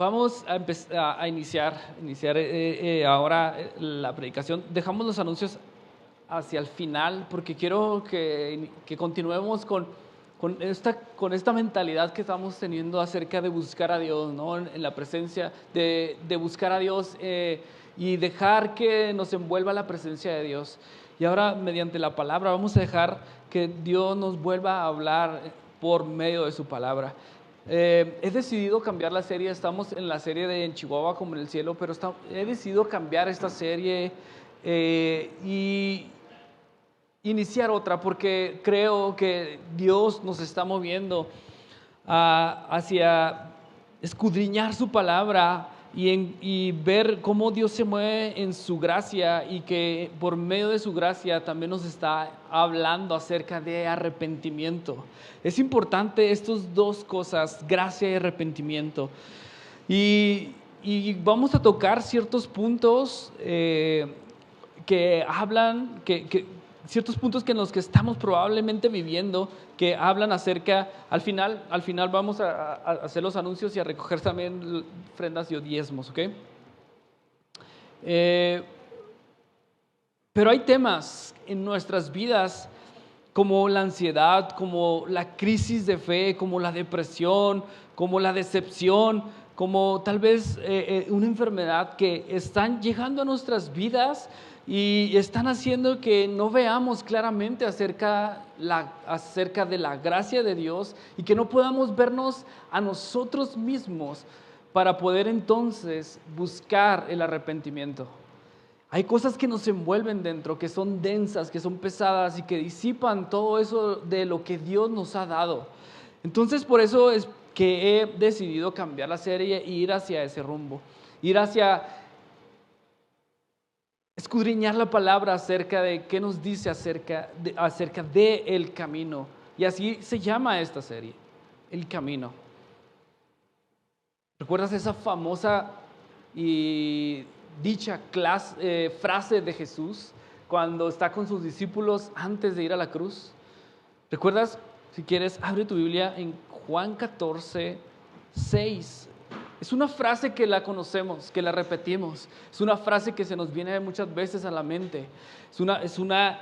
Vamos a, a iniciar ahora la predicación. Dejamos los anuncios hacia el final porque quiero que continuemos con esta mentalidad que estamos teniendo acerca de buscar a Dios, ¿no? En la presencia, de buscar a Dios y dejar que nos envuelva la presencia de Dios. Y ahora, mediante la palabra, vamos a dejar que Dios nos vuelva a hablar por medio de su palabra. He decidido cambiar la serie. Estamos en la serie de En Chihuahua como en el cielo, pero he decidido cambiar esta serie y iniciar otra porque creo que Dios nos está moviendo hacia escudriñar su palabra y ver cómo Dios se mueve en su gracia y que por medio de su gracia también nos está hablando acerca de arrepentimiento. Es importante estas dos cosas, gracia y arrepentimiento. Y vamos a tocar ciertos puntos que hablan, ciertos puntos en los que estamos probablemente viviendo, que hablan acerca, al final vamos a hacer los anuncios y a recoger también ofrendas y diezmos, ¿ok? Pero hay temas en nuestras vidas como la ansiedad, como la crisis de fe, como la depresión, como la decepción, como tal vez una enfermedad que están llegando a nuestras vidas y están haciendo que no veamos claramente acerca de la gracia de Dios y que no podamos vernos a nosotros mismos para poder entonces buscar el arrepentimiento. Hay cosas que nos envuelven dentro, que son densas, que son pesadas y que disipan todo eso de lo que Dios nos ha dado. Entonces, por eso es que he decidido cambiar la serie e ir hacia ese rumbo, ir hacia escudriñar la palabra acerca de qué nos dice acerca de el camino. Y así se llama esta serie, El Camino. ¿Recuerdas esa famosa y dicha frase de Jesús cuando está con sus discípulos antes de ir a la cruz? ¿Recuerdas? Si quieres, abre tu Biblia en Juan 14, 6. Es una frase que la conocemos, que la repetimos. Es una frase que se nos viene muchas veces a la mente. Es una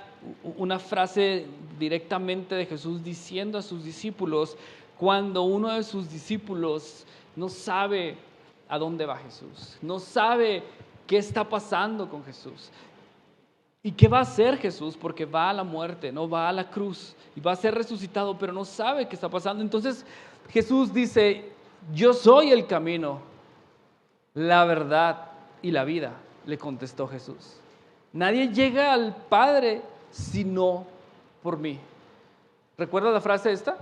frase directamente de Jesús diciendo a sus discípulos cuando uno de sus discípulos no sabe a dónde va Jesús, no sabe qué está pasando con Jesús. ¿Y qué va a hacer Jesús? Porque va a la muerte, no va a la cruz y va a ser resucitado, pero no sabe qué está pasando. Entonces Jesús dice: yo soy el camino, la verdad y la vida, le contestó Jesús. Nadie llega al Padre sino por mí. ¿Recuerdas la frase esta?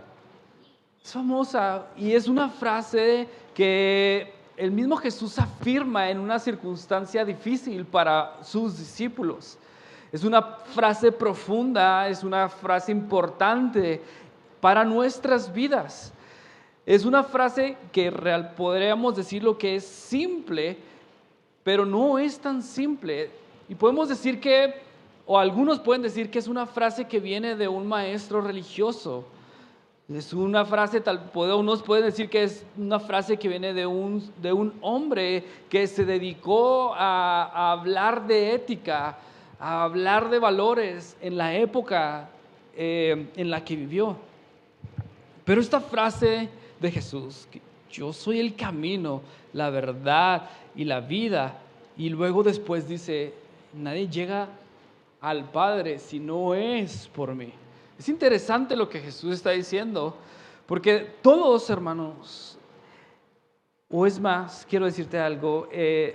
Es famosa y es una frase que el mismo Jesús afirma en una circunstancia difícil para sus discípulos. Es una frase profunda, es una frase importante para nuestras vidas. Es una frase que podríamos decirlo que es simple, pero no es tan simple. Y podemos decir o algunos pueden decir que es una frase que viene de un maestro religioso. Es una frase, unos pueden decir que es una frase que viene de un hombre que se dedicó a hablar de ética, a hablar de valores en la época en la que vivió. Pero esta frase de Jesús, que yo soy el camino, la verdad y la vida, y luego después dice: nadie llega al Padre si no es por mí. Es interesante lo que Jesús está diciendo, porque todos, hermanos, o es más, quiero decirte algo, hay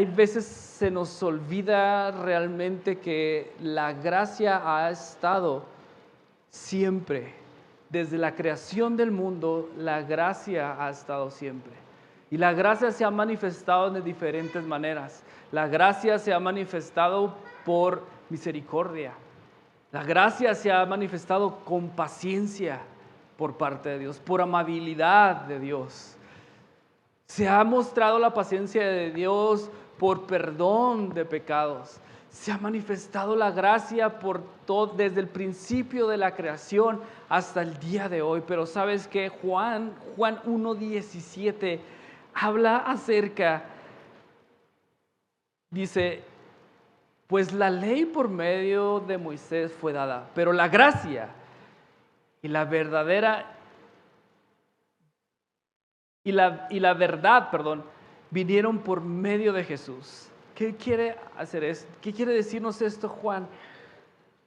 veces se nos olvida realmente que la gracia ha estado siempre. Desde la creación del mundo, la gracia ha estado siempre. Y la gracia se ha manifestado de diferentes maneras. La gracia se ha manifestado por misericordia. La gracia se ha manifestado con paciencia por parte de Dios, por amabilidad de Dios. Se ha mostrado la paciencia de Dios por perdón de pecados. Se ha manifestado la gracia por todo, desde el principio de la creación hasta el día de hoy. Pero ¿sabes qué? Juan 1:17 habla acerca, dice, pues la ley por medio de Moisés fue dada, pero la gracia y la verdadera y la verdad, vinieron por medio de Jesús. ¿Qué quiere hacer esto? ¿Qué quiere decirnos esto, Juan?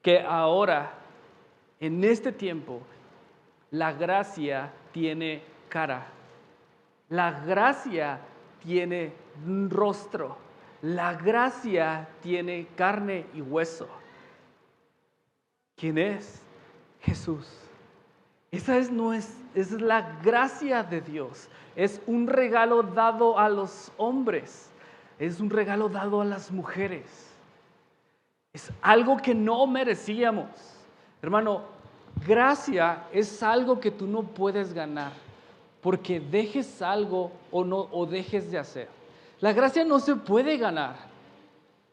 Que ahora, en este tiempo, la gracia tiene cara. La gracia tiene un rostro. La gracia tiene carne y hueso. ¿Quién es? Jesús. Esa es la gracia de Dios. Es un regalo dado a los hombres. Es un regalo dado a las mujeres. Es algo que no merecíamos. Hermano, gracia es algo que tú no puedes ganar porque dejes algo o dejes de hacer. La gracia no se puede ganar.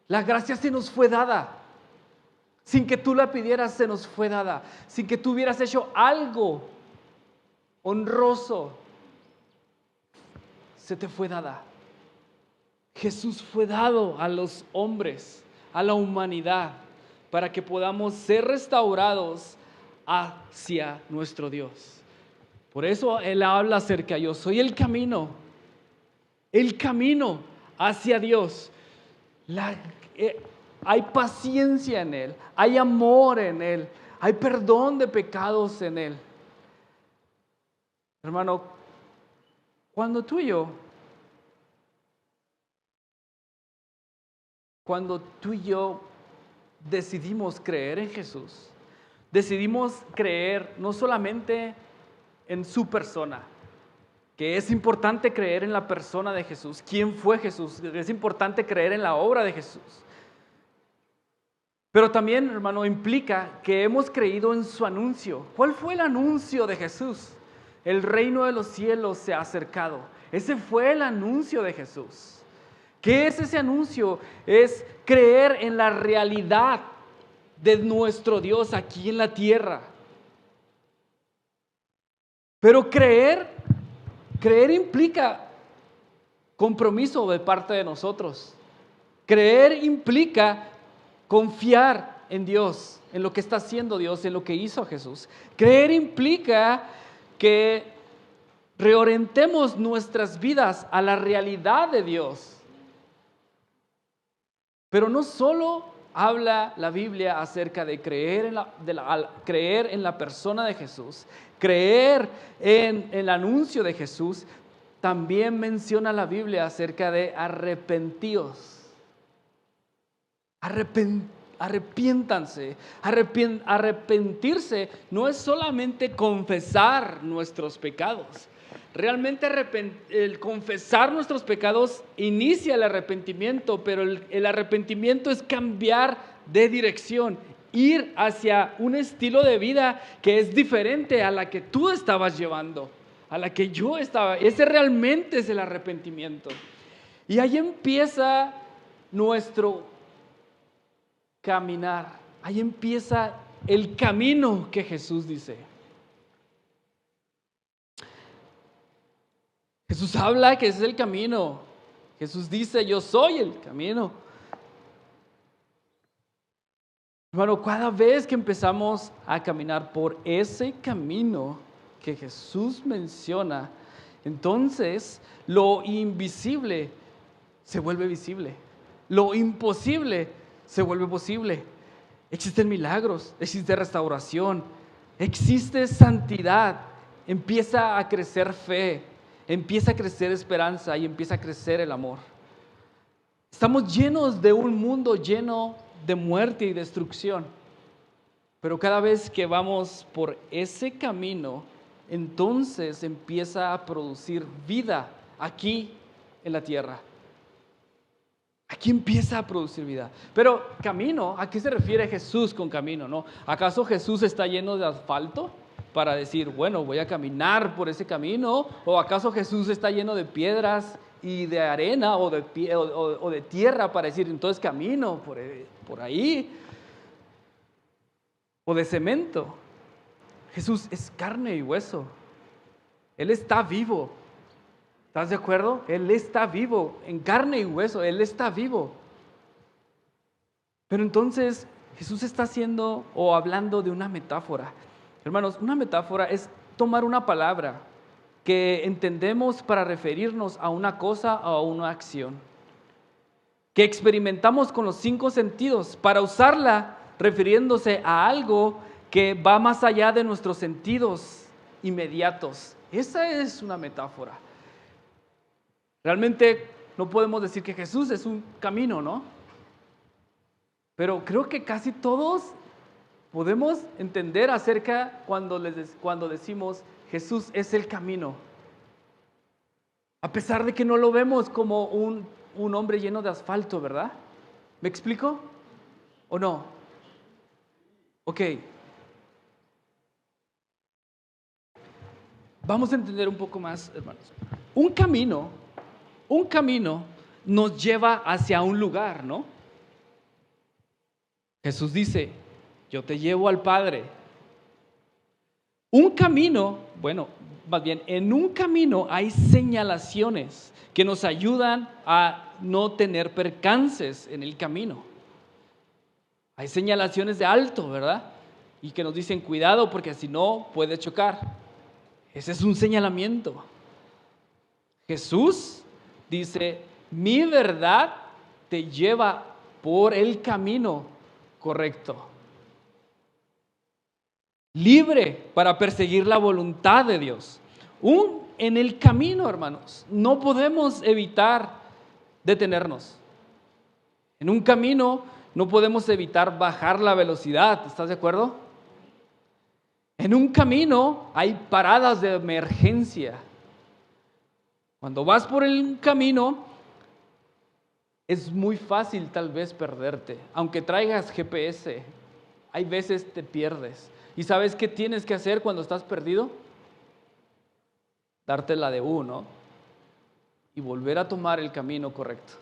La gracia se nos fue dada. Sin que tú la pidieras, se nos fue dada. Sin que tú hubieras hecho algo honroso, se te fue dada. Jesús fue dado a los hombres, a la humanidad, para que podamos ser restaurados hacia nuestro Dios. Por eso Él habla acerca, yo soy el camino hacia Dios. Hay paciencia en Él, hay amor en Él, hay perdón de pecados en Él. Hermano, cuando tú y yo decidimos creer en Jesús, decidimos creer no solamente en su persona, que es importante creer en la persona de Jesús, quién fue Jesús, es importante creer en la obra de Jesús. Pero también, hermano, implica que hemos creído en su anuncio. ¿Cuál fue el anuncio de Jesús? El reino de los cielos se ha acercado. Ese fue el anuncio de Jesús. ¿Qué es ese anuncio? Es creer en la realidad de nuestro Dios aquí en la tierra. Pero creer implica compromiso de parte de nosotros. Creer implica confiar en Dios, en lo que está haciendo Dios, en lo que hizo Jesús. Creer implica que reorientemos nuestras vidas a la realidad de Dios. Pero no solo habla la Biblia acerca de creer en la persona de Jesús, creer en el anuncio de Jesús, también menciona la Biblia acerca de arrepentíos. Arrepiéntanse. Arrepentirse no es solamente confesar nuestros pecados. Realmente el confesar nuestros pecados inicia el arrepentimiento, pero el arrepentimiento es cambiar de dirección, ir hacia un estilo de vida que es diferente a la que tú estabas llevando, a la que yo estaba. Ese realmente es el arrepentimiento. Y ahí empieza nuestro caminar, ahí empieza el camino que Jesús dice. Jesús habla que ese es el camino. Jesús dice, yo soy el camino. Hermano, cada vez que empezamos a caminar por ese camino que Jesús menciona, entonces lo invisible se vuelve visible. Lo imposible se vuelve posible. Existen milagros, existe restauración, existe santidad, empieza a crecer fe, empieza a crecer esperanza y empieza a crecer el amor. Estamos llenos de un mundo lleno de muerte y destrucción, pero cada vez que vamos por ese camino, entonces empieza a producir vida aquí en la tierra. Aquí empieza a producir vida. Pero camino, ¿a qué se refiere Jesús con camino? ¿No? ¿Acaso Jesús está lleno de asfalto? para decir, bueno, voy a caminar por ese camino? ¿O acaso Jesús está lleno de piedras y de arena o de tierra para decir, entonces camino por ahí? ¿O de cemento? Jesús es carne y hueso. Él está vivo. ¿Estás de acuerdo? Él está vivo, en carne y hueso, Él está vivo. Pero entonces Jesús está haciendo o hablando de una metáfora. Hermanos, una metáfora es tomar una palabra que entendemos para referirnos a una cosa o a una acción, que experimentamos con los 5 sentidos, para usarla refiriéndose a algo que va más allá de nuestros sentidos inmediatos. Esa es una metáfora. Realmente no podemos decir que Jesús es un camino, ¿no? Pero creo que casi todos podemos entender acerca cuando decimos Jesús es el camino. A pesar de que no lo vemos como un hombre lleno de asfalto, ¿verdad? ¿Me explico? ¿O no? Ok. Vamos a entender un poco más, hermanos. Un camino nos lleva hacia un lugar, ¿no? Jesús dice, yo te llevo al Padre. Un camino, bueno, más bien, en un camino hay señalaciones que nos ayudan a no tener percances en el camino. Hay señalaciones de alto, ¿verdad? Y que nos dicen, cuidado porque si no puede chocar. Ese es un señalamiento. Jesús dice, mi verdad te lleva por el camino correcto. Libre para perseguir la voluntad de Dios. En el camino, hermanos, no podemos evitar detenernos. En un camino no podemos evitar bajar la velocidad, ¿estás de acuerdo? En un camino hay paradas de emergencia. Cuando vas por el camino, es muy fácil tal vez perderte. Aunque traigas GPS, hay veces te pierdes. ¿Y sabes qué tienes que hacer cuando estás perdido? Darte la de uno y volver a tomar el camino correcto.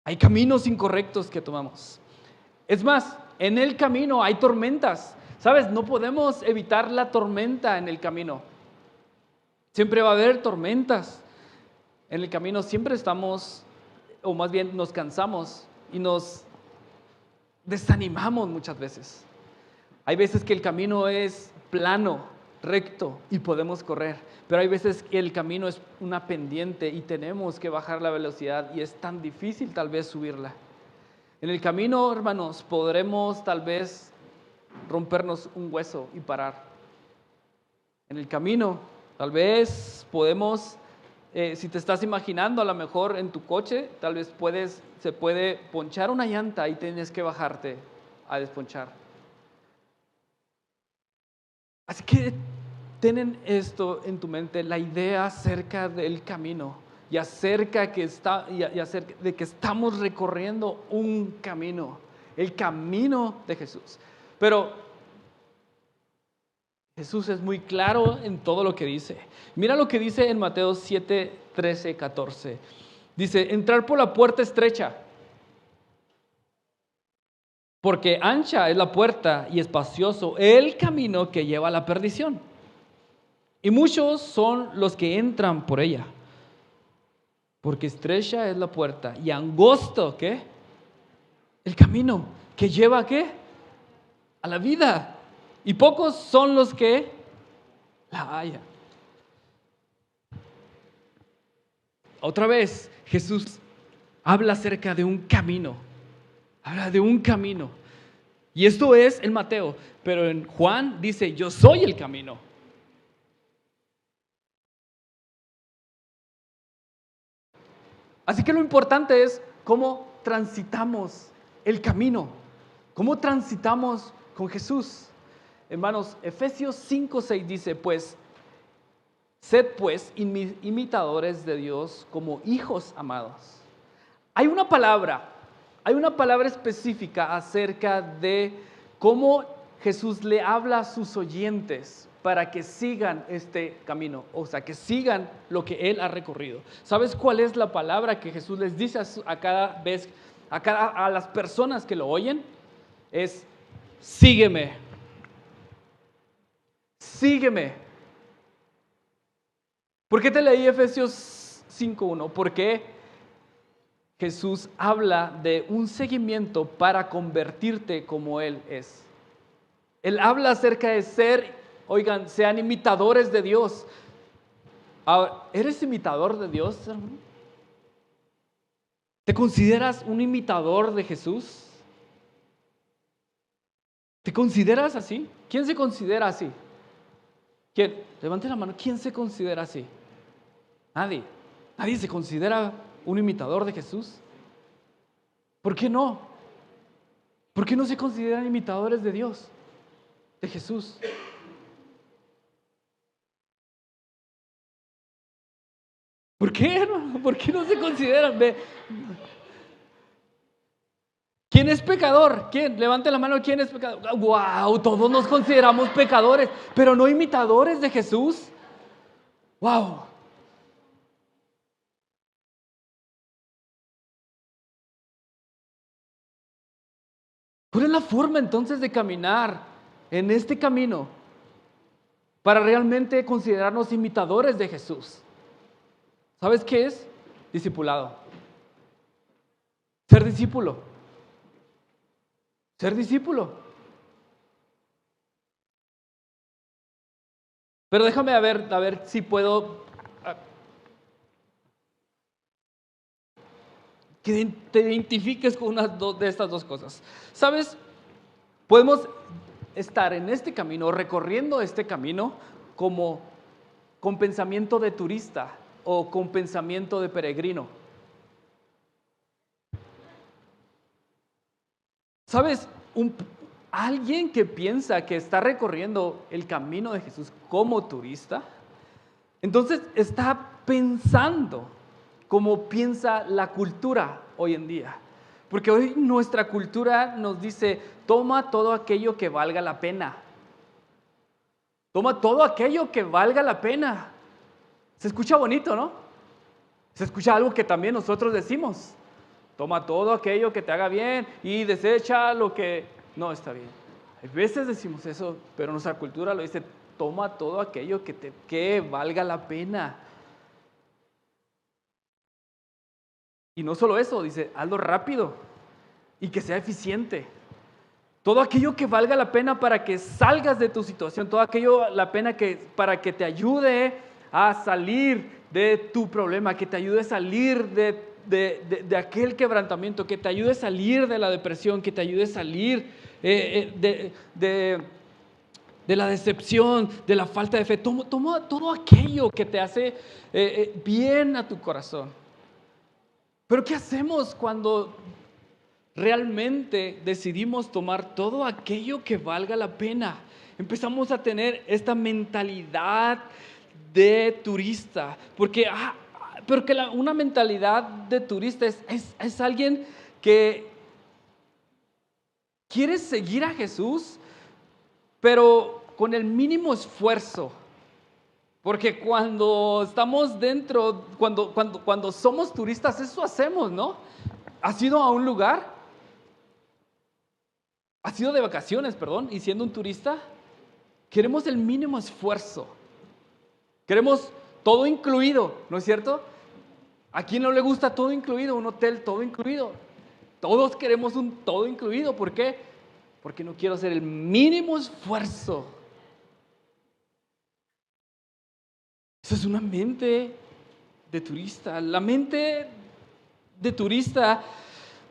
Hay caminos incorrectos que tomamos. Es más, en el camino hay tormentas. ¿Sabes? No podemos evitar la tormenta en el camino. Siempre va a haber tormentas. En el camino siempre estamos, o más bien nos cansamos y nos desanimamos muchas veces. Hay veces que el camino es plano, recto y podemos correr, pero hay veces que el camino es una pendiente y tenemos que bajar la velocidad y es tan difícil tal vez subirla. En el camino, hermanos, podremos tal vez rompernos un hueso y parar. En el camino, tal vez podemos, si te estás imaginando, a lo mejor en tu coche, tal vez se puede ponchar una llanta y tienes que bajarte a desponchar. Así que ten esto en tu mente, la idea acerca del camino y acerca de que estamos recorriendo un camino, el camino de Jesús. Pero Jesús es muy claro en todo lo que dice. Mira lo que dice en Mateo 7, 13, 14. Dice, entrar por la puerta estrecha, porque ancha es la puerta y espacioso el camino que lleva a la perdición. Y muchos son los que entran por ella. Porque estrecha es la puerta y angosto, ¿qué? El camino que lleva ¿a qué? A la vida. Y pocos son los que la hallan. Otra vez, Jesús habla acerca de un camino. Habla de un camino. Y esto es en Mateo, pero en Juan dice, yo soy el camino. Así que lo importante es cómo transitamos el camino, cómo transitamos con Jesús. Hermanos, Efesios 5:6 dice, sed pues imitadores de Dios como hijos amados. Hay una palabra específica acerca de cómo Jesús le habla a sus oyentes para que sigan este camino, o sea, que sigan lo que Él ha recorrido. ¿Sabes cuál es la palabra que Jesús les dice a cada vez, a las personas que lo oyen? Es, sígueme, sígueme. ¿Por qué te leí Efesios 5:1? Porque Jesús habla de un seguimiento para convertirte como Él es. Él habla acerca de oigan, sean imitadores de Dios. Ahora, ¿eres imitador de Dios, hermano? ¿Te consideras un imitador de Jesús? ¿Te consideras así? ¿Quién se considera así? ¿Quién? Levante la mano. ¿Quién se considera así? Nadie. Nadie se considera un imitador de Jesús. ¿Por qué no? ¿Por qué no se consideran imitadores de Dios? De Jesús. ¿Por qué, hermano? ¿Por qué no se consideran? ¿Quién es pecador? ¿Quién? Levante la mano. ¿Quién es pecador? ¡Wow! Todos nos consideramos pecadores, pero no imitadores de Jesús. ¡Wow! ¿Cuál es la forma entonces de caminar en este camino para realmente considerarnos imitadores de Jesús? ¿Sabes qué es? Discipulado. Ser discípulo. Ser discípulo. Pero déjame a ver si puedo que te identifiques con una de estas dos cosas. ¿Sabes? Podemos estar en este camino, recorriendo este camino como con pensamiento de turista o con pensamiento de peregrino. ¿Sabes? Alguien que piensa que está recorriendo el camino de Jesús como turista, entonces está pensando como piensa la cultura hoy en día. Porque hoy nuestra cultura nos dice, toma todo aquello que valga la pena. Toma todo aquello que valga la pena. Se escucha bonito, ¿no? Se escucha algo que también nosotros decimos. Toma todo aquello que te haga bien y desecha lo que no está bien. A veces decimos eso, pero nuestra cultura lo dice, toma todo aquello que valga la pena. Y no solo eso, dice, hazlo rápido y que sea eficiente. Todo aquello que valga la pena para que salgas de tu situación, todo aquello la pena para que te ayude a salir de tu problema, que te ayude a salir de aquel quebrantamiento, que te ayude a salir de la depresión, que te ayude a salir de la decepción, de la falta de fe. Toma todo aquello que te hace bien a tu corazón. Pero ¿qué hacemos cuando realmente decidimos tomar todo aquello que valga la pena? Empezamos a tener esta mentalidad de turista, porque una mentalidad de turista es alguien que quiere seguir a Jesús, pero con el mínimo esfuerzo. Porque cuando estamos dentro, cuando somos turistas, eso hacemos, ¿no? ¿Has ido a un lugar? ¿Has ido de vacaciones, perdón? Y siendo un turista, queremos el mínimo esfuerzo. Queremos todo incluido, ¿no es cierto? ¿A quién no le gusta todo incluido? Un hotel todo incluido. Todos queremos un todo incluido. ¿Por qué? Porque no quiero hacer el mínimo esfuerzo. Esa es una mente de turista. La mente de turista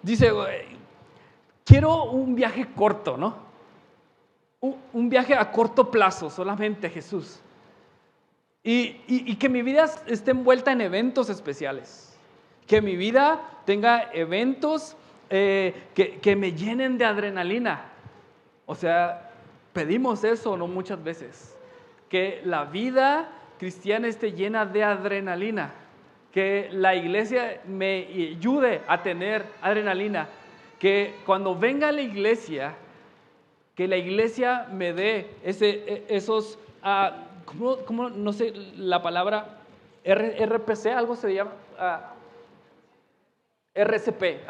dice, quiero un viaje corto, ¿no? Un viaje a corto plazo, solamente Jesús. Y que mi vida esté envuelta en eventos especiales. Que mi vida tenga eventos que me llenen de adrenalina. O sea, pedimos eso, ¿no? Muchas veces. Que la vida cristiana esté llena de adrenalina, que la iglesia me ayude a tener adrenalina, que cuando venga a la iglesia Que la iglesia me dé esos, ¿cómo? No sé la palabra, RPC, algo se llama, RCP,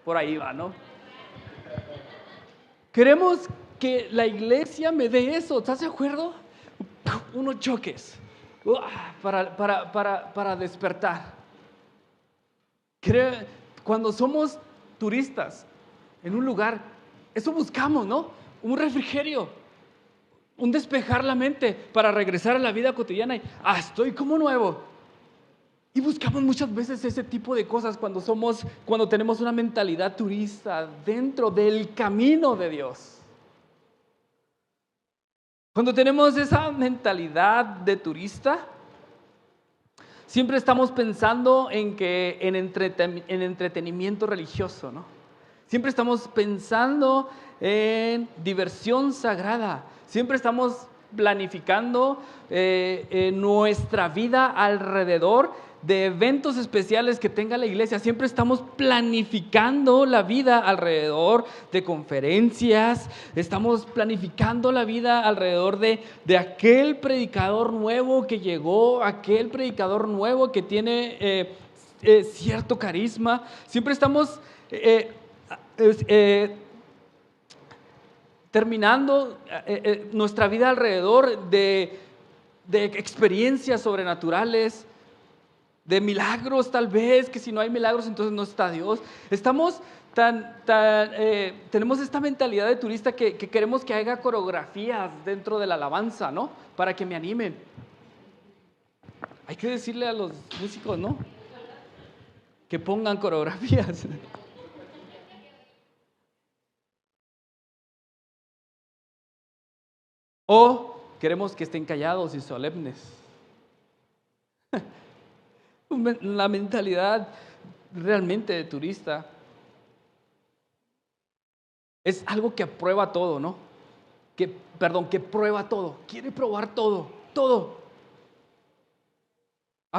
por ahí va, ¿no? Queremos que la iglesia me dé eso, ¿estás de acuerdo? Unos choques para despertar. Cuando somos turistas en un lugar, eso buscamos, ¿no? Un refrigerio, un despejar la mente para regresar a la vida cotidiana y estoy como nuevo. Y buscamos muchas veces ese tipo de cosas cuando tenemos una mentalidad turista dentro del camino de Dios. Cuando tenemos esa mentalidad de turista, siempre estamos pensando en entretenimiento religioso, ¿no? Siempre estamos pensando en diversión sagrada. Siempre estamos planificando nuestra vida alrededor de eventos especiales que tenga la iglesia. Siempre estamos planificando la vida alrededor de conferencias. Estamos planificando la vida alrededor de aquel predicador nuevo que llegó, aquel predicador nuevo que tiene cierto carisma. Siempre estamos terminando nuestra vida alrededor de experiencias sobrenaturales, de milagros tal vez, que si no hay milagros entonces no está Dios. Tenemos esta mentalidad de turista que queremos que haya coreografías dentro de la alabanza, ¿no? Para que me animen. Hay que decirle a los músicos, ¿no? Que pongan coreografías. O queremos que estén callados y solemnes. La mentalidad realmente de turista es algo que aprueba todo, ¿no? Que prueba todo, quiere probar todo.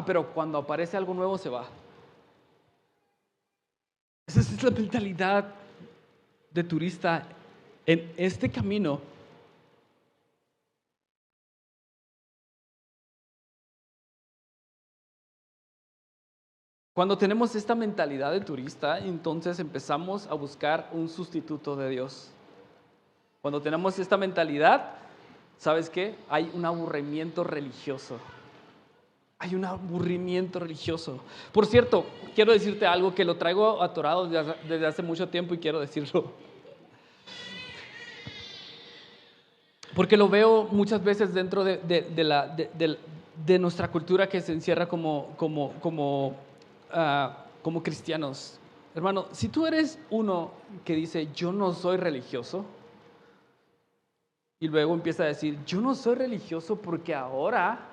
Pero cuando aparece algo nuevo se va. Esa es la mentalidad de turista en este camino. Cuando tenemos esta mentalidad de turista, entonces empezamos a buscar un sustituto de Dios. Cuando tenemos esta mentalidad, ¿sabes qué? Hay un aburrimiento religioso. Por cierto, quiero decirte algo que lo traigo atorado desde hace mucho tiempo y quiero decirlo. Porque lo veo muchas veces dentro de nuestra cultura que se encierra como cristianos. Hermano, si tú eres uno que dice, yo no soy religioso, y luego empieza a decir, yo no soy religioso porque ahora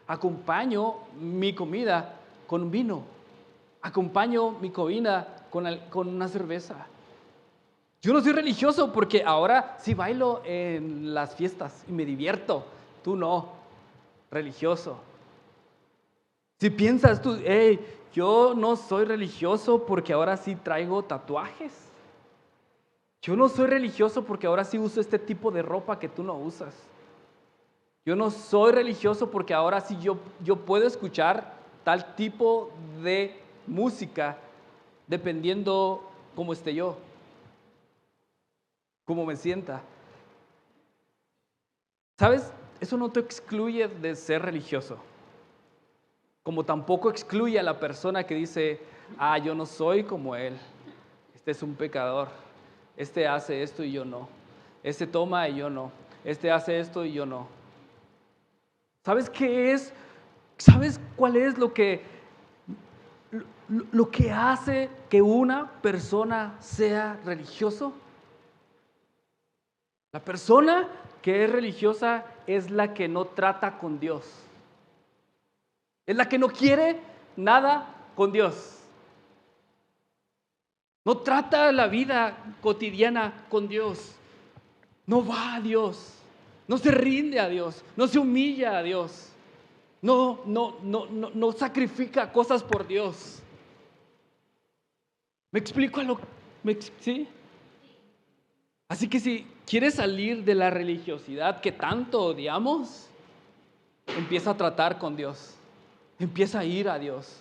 acompaño mi comida con vino, acompaño mi comida con una cerveza. Yo no soy religioso porque ahora sí bailo en las fiestas y me divierto. Tú no, religioso. Si piensas tú, yo no soy religioso porque ahora sí traigo tatuajes. Yo no soy religioso porque ahora sí uso este tipo de ropa que tú no usas. Yo no soy religioso porque ahora sí yo puedo escuchar tal tipo de música dependiendo cómo esté yo, cómo me sienta. ¿Sabes? Eso no te excluye de ser religioso. Como tampoco excluye a la persona que dice, yo no soy como él. Este es un pecador. Este hace esto y yo no. Este toma y yo no. Este hace esto y yo no. ¿Sabes qué es? ¿Sabes cuál es lo que hace que una persona sea religioso? La persona que es religiosa es la que no trata con Dios. Es la que no quiere nada con Dios. No trata la vida cotidiana con Dios. No va a Dios. No se rinde a Dios. No se humilla a Dios. No sacrifica cosas por Dios. ¿Me explico ¿sí? Así que si quieres salir de la religiosidad que tanto odiamos, empieza a tratar con Dios. Empieza a ir a Dios.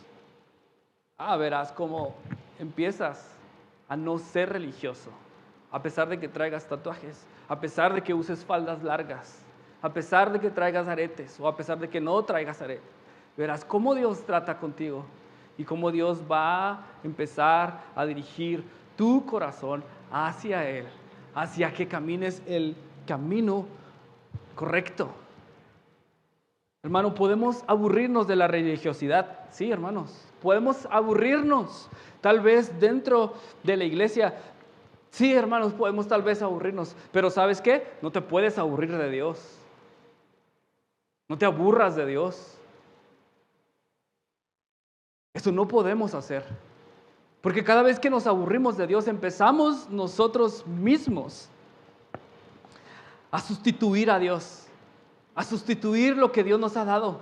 Verás cómo empiezas a no ser religioso, a pesar de que traigas tatuajes, a pesar de que uses faldas largas, a pesar de que traigas aretes o a pesar de que no traigas aretes. Verás cómo Dios trata contigo y cómo Dios va a empezar a dirigir tu corazón hacia Él, hacia que camines el camino correcto. Hermano, podemos aburrirnos de la religiosidad, sí, hermanos, podemos aburrirnos, tal vez dentro de la iglesia, sí, hermanos, podemos tal vez aburrirnos, pero ¿sabes qué? No te puedes aburrir de Dios, no te aburras de Dios, eso no podemos hacer, porque cada vez que nos aburrimos de Dios, empezamos nosotros mismos a sustituir a Dios, a sustituir lo que Dios nos ha dado.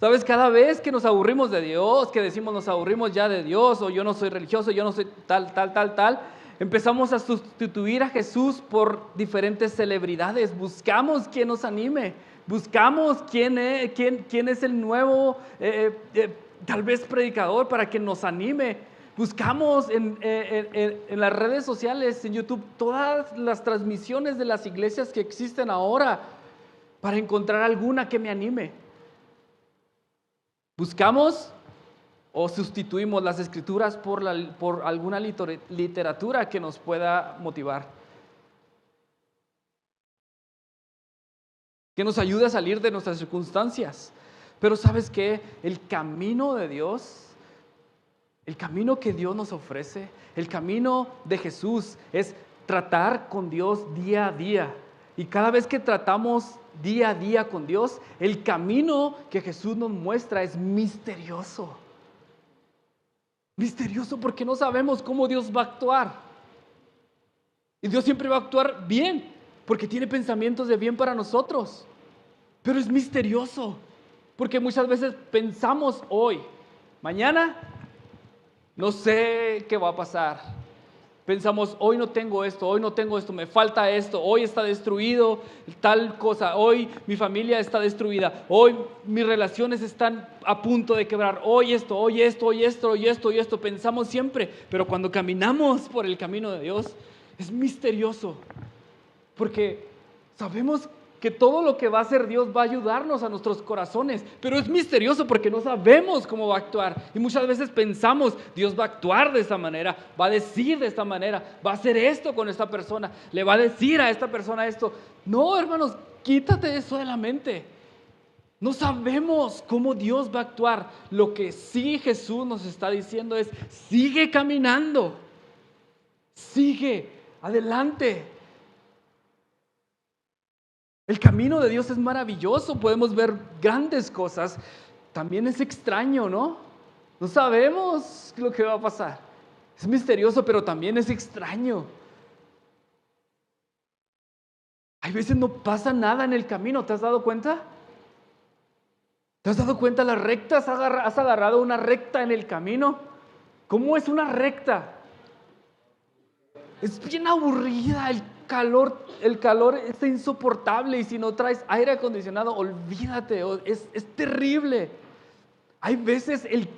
¿Sabes? Cada vez que nos aburrimos de Dios, que decimos nos aburrimos ya de Dios, o yo no soy religioso, yo no soy tal, empezamos a sustituir a Jesús por diferentes celebridades. Buscamos quien nos anime, buscamos quién es el nuevo, tal vez predicador para que nos anime. Buscamos en las redes sociales, en YouTube, todas las transmisiones de las iglesias que existen ahora para encontrar alguna que me anime. Buscamos o sustituimos las escrituras por alguna literatura que nos pueda motivar, que nos ayude a salir de nuestras circunstancias. Pero ¿sabes qué? El camino de Dios, el camino que Dios nos ofrece, el camino de Jesús es tratar con Dios día a día. Y cada vez que tratamos día a día con Dios, el camino que Jesús nos muestra es misterioso. Misterioso porque no sabemos cómo Dios va a actuar. Y Dios siempre va a actuar bien, porque tiene pensamientos de bien para nosotros. Pero es misterioso, porque muchas veces pensamos hoy, mañana, no sé qué va a pasar. Pensamos, hoy no tengo esto, me falta esto, hoy está destruido tal cosa, hoy mi familia está destruida, hoy mis relaciones están a punto de quebrar, hoy esto, pensamos siempre, pero cuando caminamos por el camino de Dios, es misterioso, porque sabemos que todo lo que va a hacer Dios va a ayudarnos a nuestros corazones, pero es misterioso porque no sabemos cómo va a actuar. Y muchas veces pensamos, Dios va a actuar de esta manera, va a decir de esta manera, va a hacer esto con esta persona, le va a decir a esta persona esto. No, hermanos, quítate eso de la mente. No sabemos cómo Dios va a actuar. Lo que sí Jesús nos está diciendo es, sigue caminando, sigue adelante. El camino de Dios es maravilloso, podemos ver grandes cosas. También es extraño, ¿no? No sabemos lo que va a pasar. Es misterioso, pero también es extraño. Hay veces no pasa nada en el camino, ¿te has dado cuenta? ¿Te has dado cuenta las rectas? ¿Has agarrado una recta en el camino? ¿Cómo es una recta? Es bien aburrida, el calor está insoportable y si no traes aire acondicionado, olvídate, es terrible. Hay veces el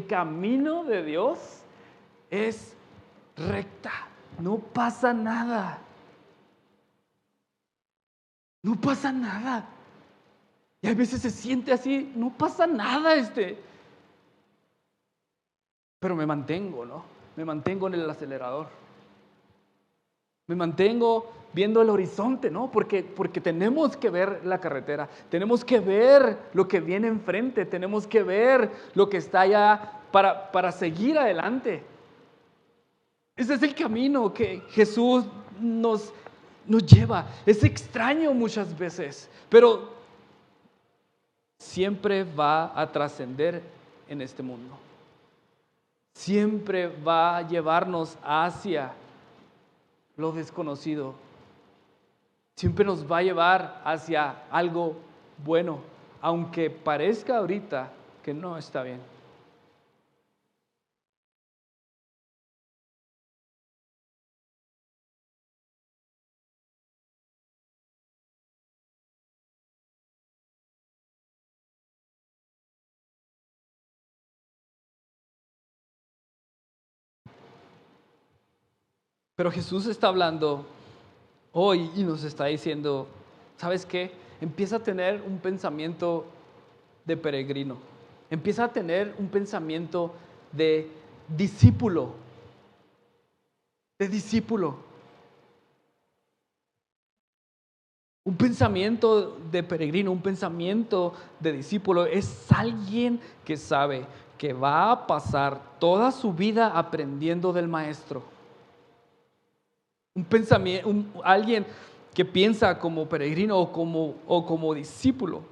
camino de Dios es recta, no pasa nada. No pasa nada. Y a veces se siente así, no pasa nada pero me mantengo, ¿no? Me mantengo en el acelerador. Me mantengo viendo el horizonte, ¿no? Porque tenemos que ver la carretera, tenemos que ver lo que viene enfrente, tenemos que ver lo que está allá para seguir adelante. Ese es el camino que Jesús nos lleva. Es extraño muchas veces, pero siempre va a trascender en este mundo. Siempre va a llevarnos hacia lo desconocido. Siempre nos va a llevar hacia algo bueno, aunque parezca ahorita que no está bien. Pero Jesús está hablando hoy y nos está diciendo, ¿sabes qué? Empieza a tener un pensamiento de peregrino. Empieza a tener un pensamiento de discípulo. De discípulo. Un pensamiento de peregrino, un pensamiento de discípulo es alguien que sabe que va a pasar toda su vida aprendiendo del maestro. Un pensamiento, alguien que piensa como peregrino o como discípulo.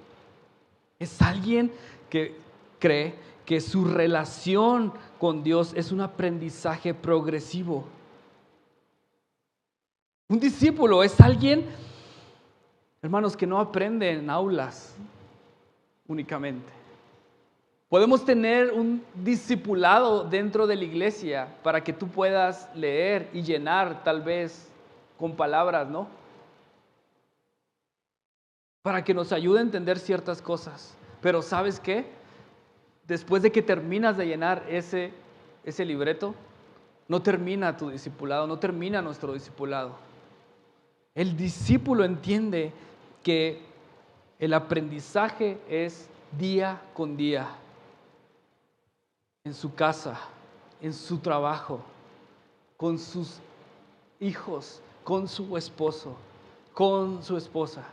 Es alguien que cree que su relación con Dios es un aprendizaje progresivo. Un discípulo es alguien, hermanos, que no aprende en aulas únicamente. Podemos tener un discipulado dentro de la iglesia para que tú puedas leer y llenar tal vez con palabras, ¿no? Para que nos ayude a entender ciertas cosas. Pero ¿sabes qué? Después de que terminas de llenar ese libreto, no termina tu discipulado, no termina nuestro discipulado. El discípulo entiende que el aprendizaje es día con día. En su casa, en su trabajo, con sus hijos, con su esposo, con su esposa,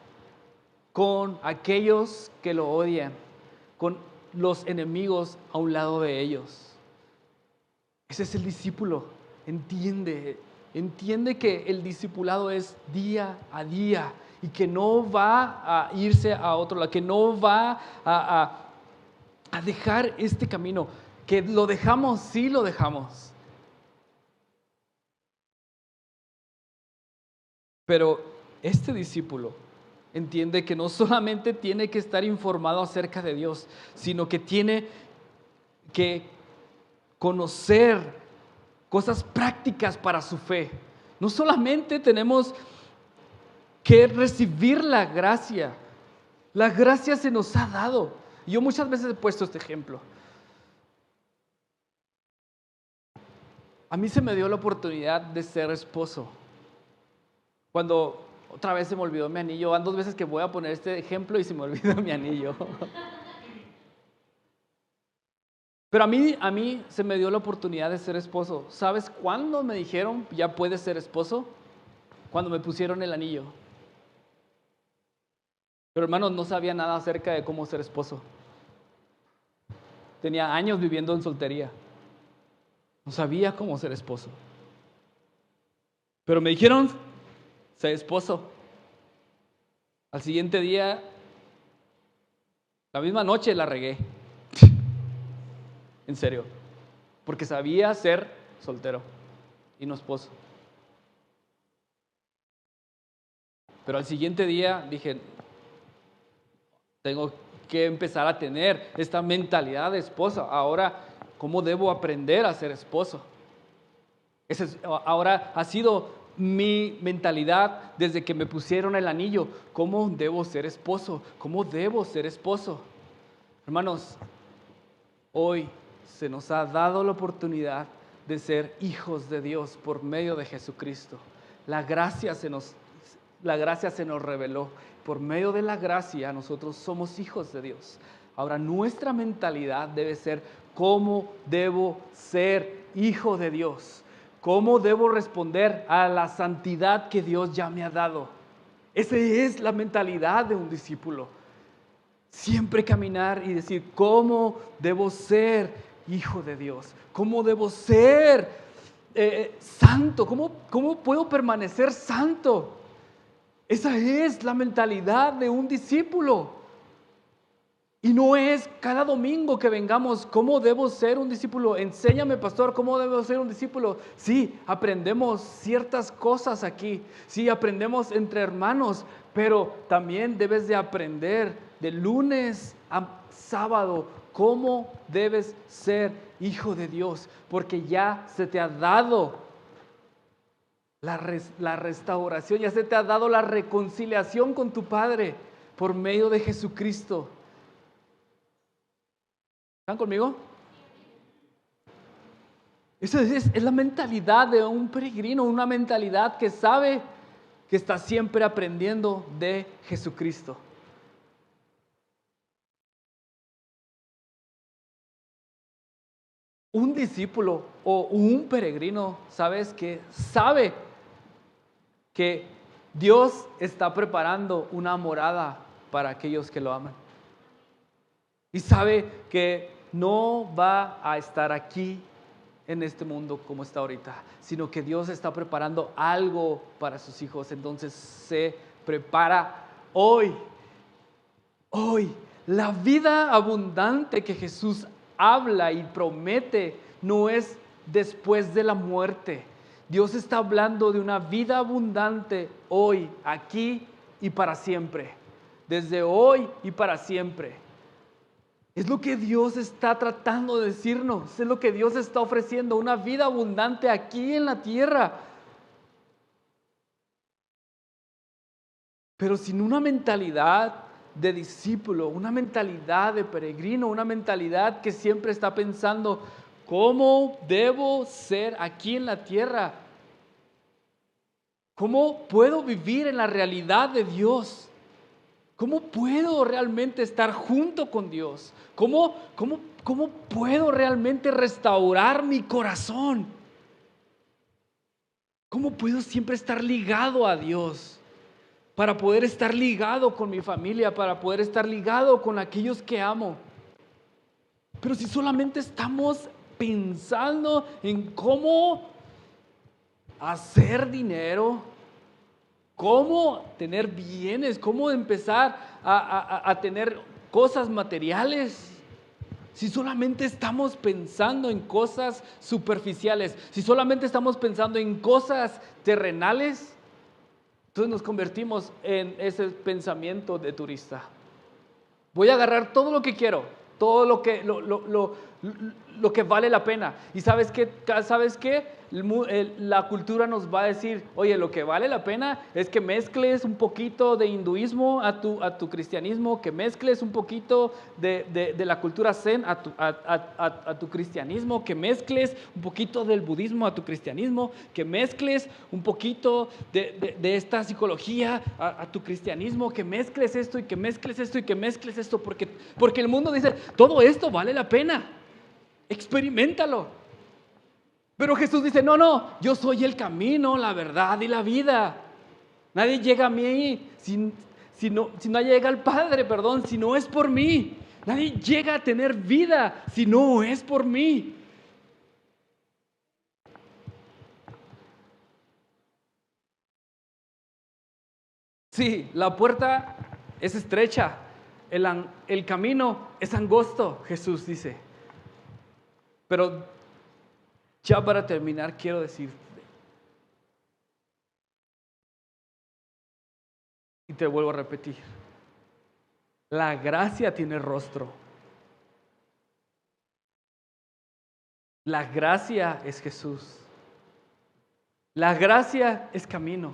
con aquellos que lo odian, con los enemigos a un lado de ellos. Ese es el discípulo. Entiende que el discipulado es día a día y que no va a irse a otro lado, que no va a dejar este camino. Que lo dejamos, sí lo dejamos. Pero este discípulo entiende que no solamente tiene que estar informado acerca de Dios, sino que tiene que conocer cosas prácticas para su fe. No solamente tenemos que recibir la gracia se nos ha dado. Yo muchas veces he puesto este ejemplo. A mí se me dio la oportunidad de ser esposo. Cuando otra vez se me olvidó mi anillo, van 2 veces que voy a poner este ejemplo y se me olvidó mi anillo. Pero a mí se me dio la oportunidad de ser esposo. ¿Sabes cuándo me dijeron ya puedes ser esposo? Cuando me pusieron el anillo. Pero hermanos, no sabía nada acerca de cómo ser esposo. Tenía años viviendo en soltería. No sabía cómo ser esposo. Pero me dijeron, sé esposo. Al siguiente día, la misma noche la regué. En serio. Porque sabía ser soltero y no esposo. Pero al siguiente día dije, tengo que empezar a tener esta mentalidad de esposa. Ahora, ¿cómo debo aprender a ser esposo? Ahora ha sido mi mentalidad desde que me pusieron el anillo. ¿Cómo debo ser esposo? ¿Cómo debo ser esposo? Hermanos, hoy se nos ha dado la oportunidad de ser hijos de Dios por medio de Jesucristo. La gracia se nos reveló. Por medio de la gracia nosotros somos hijos de Dios. Ahora nuestra mentalidad debe ser cómo debo ser hijo de Dios. ¿Cómo debo responder a la santidad que Dios ya me ha dado? Esa es la mentalidad de un discípulo. Siempre caminar y decir, ¿cómo debo ser hijo de Dios? ¿Cómo debo ser santo? ¿Cómo puedo permanecer santo? Esa es la mentalidad de un discípulo. Y no es cada domingo que vengamos, ¿cómo debo ser un discípulo? Enséñame, pastor, ¿cómo debo ser un discípulo? Sí, aprendemos ciertas cosas aquí. Sí, aprendemos entre hermanos, pero también debes de aprender de lunes a sábado cómo debes ser hijo de Dios, porque ya se te ha dado la restauración, ya se te ha dado la reconciliación con tu Padre por medio de Jesucristo. ¿Están conmigo? Eso es la mentalidad de un peregrino, una mentalidad que sabe que está siempre aprendiendo de Jesucristo. Un discípulo o un peregrino, ¿sabes? Que sabe que Dios está preparando una morada para aquellos que lo aman. Y sabe que no va a estar aquí en este mundo como está ahorita, sino que Dios está preparando algo para sus hijos. Entonces se prepara hoy. La vida abundante que Jesús habla y promete no es después de la muerte. Dios está hablando de una vida abundante hoy, aquí y para siempre. Desde hoy y para siempre. Es lo que Dios está tratando de decirnos, es lo que Dios está ofreciendo, una vida abundante aquí en la tierra. Pero sin una mentalidad de discípulo, una mentalidad de peregrino, una mentalidad que siempre está pensando, ¿cómo debo ser aquí en la tierra? ¿Cómo puedo vivir en la realidad de Dios? ¿Cómo puedo realmente estar junto con Dios? ¿Cómo puedo realmente restaurar mi corazón? ¿Cómo puedo siempre estar ligado a Dios? Para poder estar ligado con mi familia, para poder estar ligado con aquellos que amo. Pero si solamente estamos pensando en cómo hacer dinero, cómo tener bienes, cómo empezar a tener cosas materiales. Si solamente estamos pensando en cosas superficiales, si solamente estamos pensando en cosas terrenales, entonces nos convertimos en ese pensamiento de turista. Voy a agarrar todo lo que quiero, todo lo que vale la pena. ¿Y sabes qué? La cultura nos va a decir, oye, lo que vale la pena es que mezcles un poquito de hinduismo a tu cristianismo, que mezcles un poquito de la cultura zen a tu cristianismo, que mezcles un poquito del budismo a tu cristianismo, que mezcles un poquito de esta psicología a tu cristianismo, que mezcles esto y que mezcles esto y que mezcles esto, porque el mundo dice, todo esto vale la pena, experiméntalo. Pero Jesús dice, no, yo soy el camino, la verdad y la vida. Nadie llega a mí si no llega al Padre, si no es por mí. Nadie llega a tener vida si no es por mí. Sí, la puerta es estrecha, el camino es angosto, Jesús dice. Pero ya para terminar, quiero decirte, y te vuelvo a repetir, la gracia tiene rostro. La gracia es Jesús. La gracia es camino.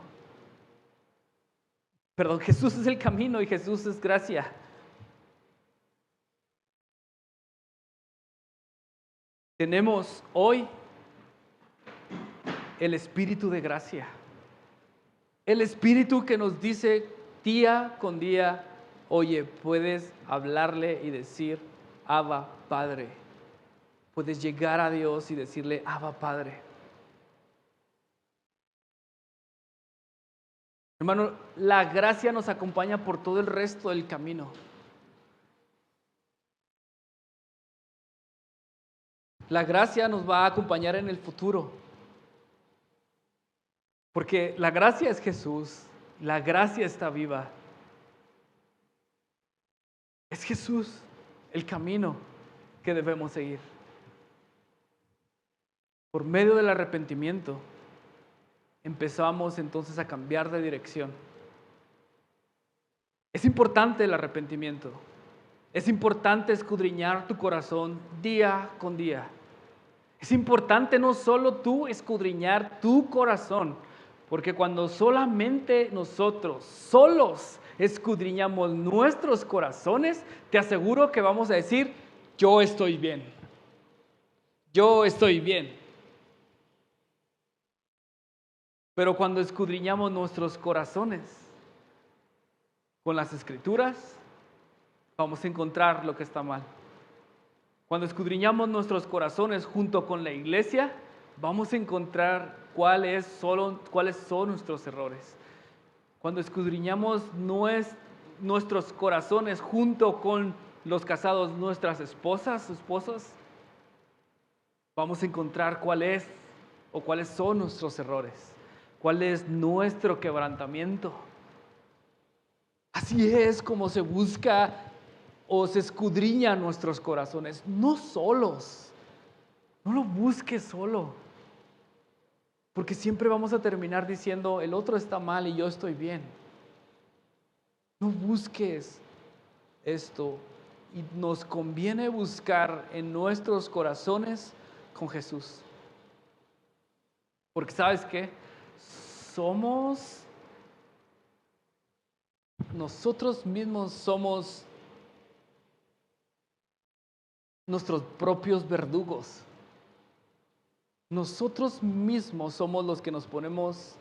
Jesús es el camino y Jesús es gracia. Tenemos hoy el Espíritu de gracia. El Espíritu que nos dice día con día, oye, puedes hablarle y decir, Abba, Padre. Puedes llegar a Dios y decirle, Abba, Padre. Hermano, la gracia nos acompaña por todo el resto del camino. La gracia nos va a acompañar en el futuro. Porque la gracia es Jesús, la gracia está viva. Es Jesús el camino que debemos seguir. Por medio del arrepentimiento, empezamos entonces a cambiar de dirección. Es importante el arrepentimiento. Es importante escudriñar tu corazón día con día. Es importante no solo tú escudriñar tu corazón, porque cuando solamente nosotros solos escudriñamos nuestros corazones, te aseguro que vamos a decir, yo estoy bien. Yo estoy bien. Pero cuando escudriñamos nuestros corazones con las Escrituras, vamos a encontrar lo que está mal. Cuando escudriñamos nuestros corazones junto con la iglesia, vamos a encontrar cuáles son nuestros errores. Cuando escudriñamos nuestros corazones junto con los casados, nuestras esposos, vamos a encontrar cuáles son nuestros errores, cuál es nuestro quebrantamiento. Así es como se busca o se escudriña nuestros corazones, no solos. No lo busques solo, porque siempre vamos a terminar diciendo, el otro está mal y yo estoy bien. No busques esto, y nos conviene buscar en nuestros corazones con Jesús. Porque ¿sabes qué? Nosotros mismos somos nuestros propios verdugos. Nosotros mismos somos los que nos ponemos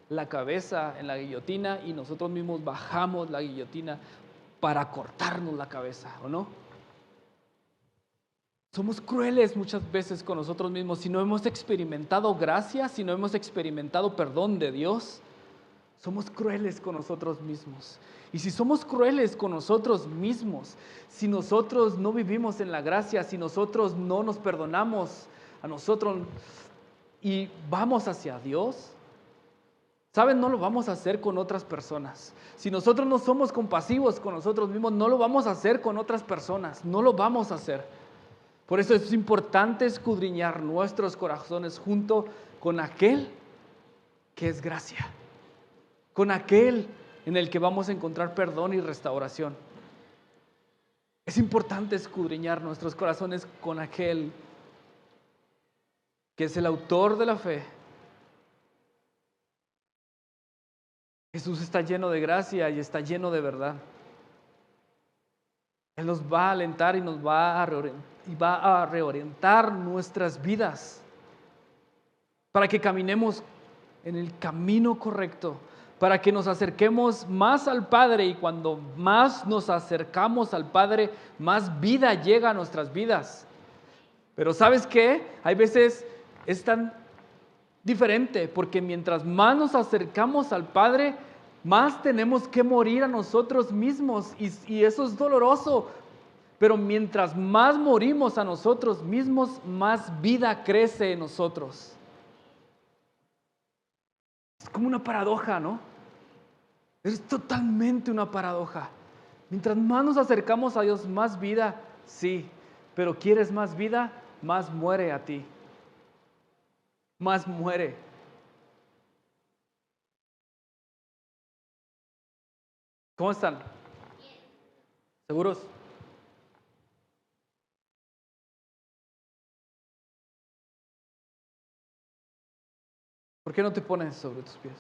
la cabeza en la guillotina y nosotros mismos bajamos la guillotina para cortarnos la cabeza, ¿o no? Somos crueles muchas veces con nosotros mismos. Si no hemos experimentado gracia, si no hemos experimentado perdón de Dios, somos crueles con nosotros mismos. Y si somos crueles con nosotros mismos, si nosotros no vivimos en la gracia, si nosotros no nos perdonamos a nosotros y vamos hacia Dios, ¿saben? No lo vamos a hacer con otras personas. Si nosotros no somos compasivos con nosotros mismos, no lo vamos a hacer con otras personas. No lo vamos a hacer. Por eso es importante escudriñar nuestros corazones junto con aquel que es gracia, con aquel en el que vamos a encontrar perdón y restauración. Es importante escudriñar nuestros corazones con aquel que es el autor de la fe. Jesús está lleno de gracia y está lleno de verdad. Él nos va a alentar y nos va a reorientar nuestras vidas para que caminemos en el camino correcto, para que nos acerquemos más al Padre, y cuando más nos acercamos al Padre, más vida llega a nuestras vidas. Pero ¿sabes qué? Hay veces es tan diferente, porque mientras más nos acercamos al Padre, más tenemos que morir a nosotros mismos, y eso es doloroso. Pero mientras más morimos a nosotros mismos, más vida crece en nosotros. Es como una paradoja, ¿no? Es totalmente una paradoja. Mientras más nos acercamos a Dios, más vida, sí. Pero ¿quieres más vida? Más muere a ti. Más muere. ¿Cómo están? ¿Seguros? ¿Por qué no te pones sobre tus pies?